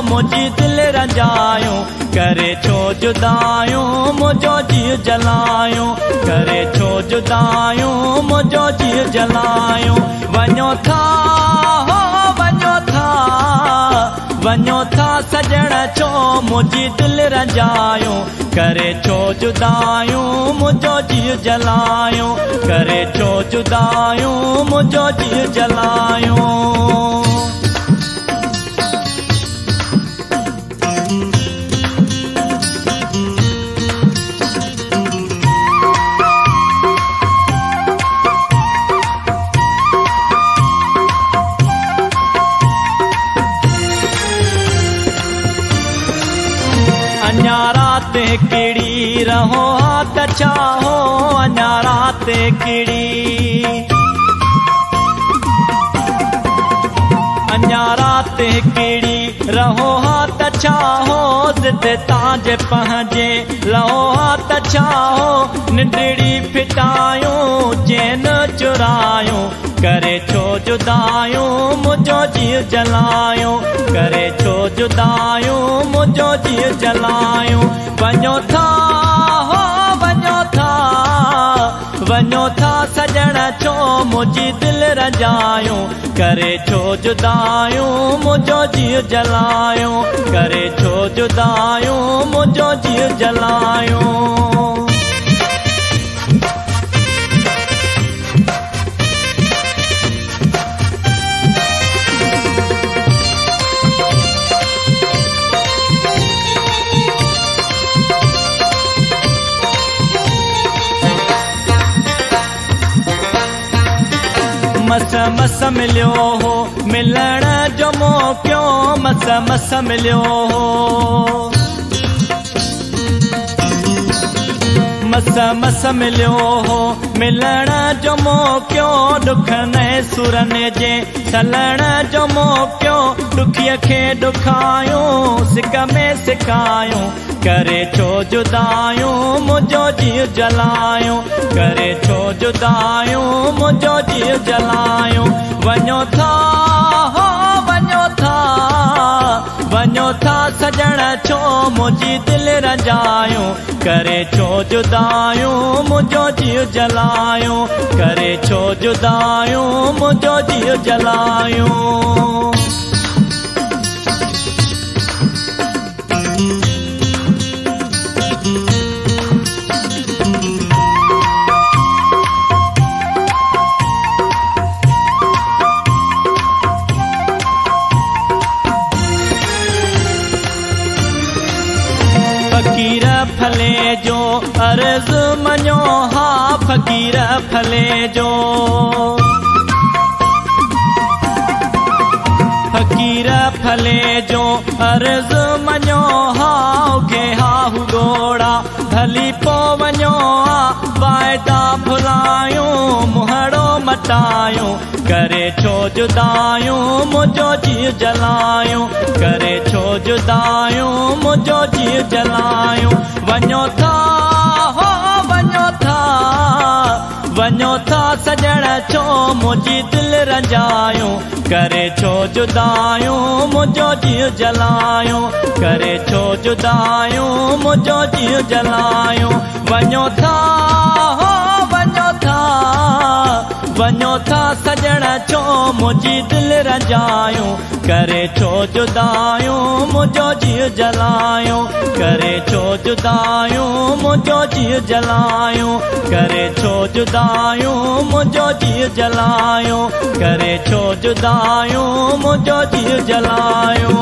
मुझी दिल रंजायो करे छो जुदायूं मुझो जी जलायो करे छो जुदायूं मुझो जी जलायो वञो था हो वञो था सजण छो मुझी दिल रंजायो करे छो जुदायूं मुझो जी जलायो करे छो जुदायूं मुझो जी जलायो अञा रात किड़ी रहो हाथ चाहो अञा रात किड़ी अञा रात किड़ी रहो हाथ चाहो जिद ताज पहुंचे रहो हाथ चाहो निंदड़ी फिटायो चैन चुरायो करे छो जुदायूं मुझो जी जलायो करे छो जुदायूं मुझो जी जलायो वञो था हो वञो था सजण छो मुझी दिल रंजायो करे छो जुदायूं मुझो जी जलायो करे छो जुदायूं मुझो जी जलायो मस मस मिलियो हो मिलण जो मौक़ो मस मस मिलियो हो मस मस मिलियो हो मिलण जो मौक़ो दुख ने सुरनि जे सलण जो मौक़ो दुखीअ खे दुखायो सिक में सिकायो करे छो जुदायूं मुझो जी जलायो करे छो जुदायूं मुझो जी जलायो वञो था हो वञो था सजण छो मुझी दिल रंजायो करे छो जुदायूं मुझो जी जलायो करे छो जुदायूं मुझो जी जलायो फकीर फले जो अर्ज मञो हा फकीर फले जो फकीर फले जो अर्ज मञो हा के हाहू गोड़ा भली पो वञो वायदा भुलायो मुहड़ो मटायो करे छो जुदायूं मुझो जी जलायो करे छो जुदायूं मुझो जी जलायो वञो था हो वञो था सजण छो मुझी दिल रंजायो करे छो जुदायूं मुझो जी जलायो करे छो जुदायूं मुझो जी जलायो वञो था हो वञो था सजण छो मुझी दिल रंजायो करे छो जुदायूं मुझो जी जलायो करे छो जुदायूं मुझो जी जलायो करे छो जुदायूं मुझो जी जलायो करे छो जुदायूं मुझो जी जलायो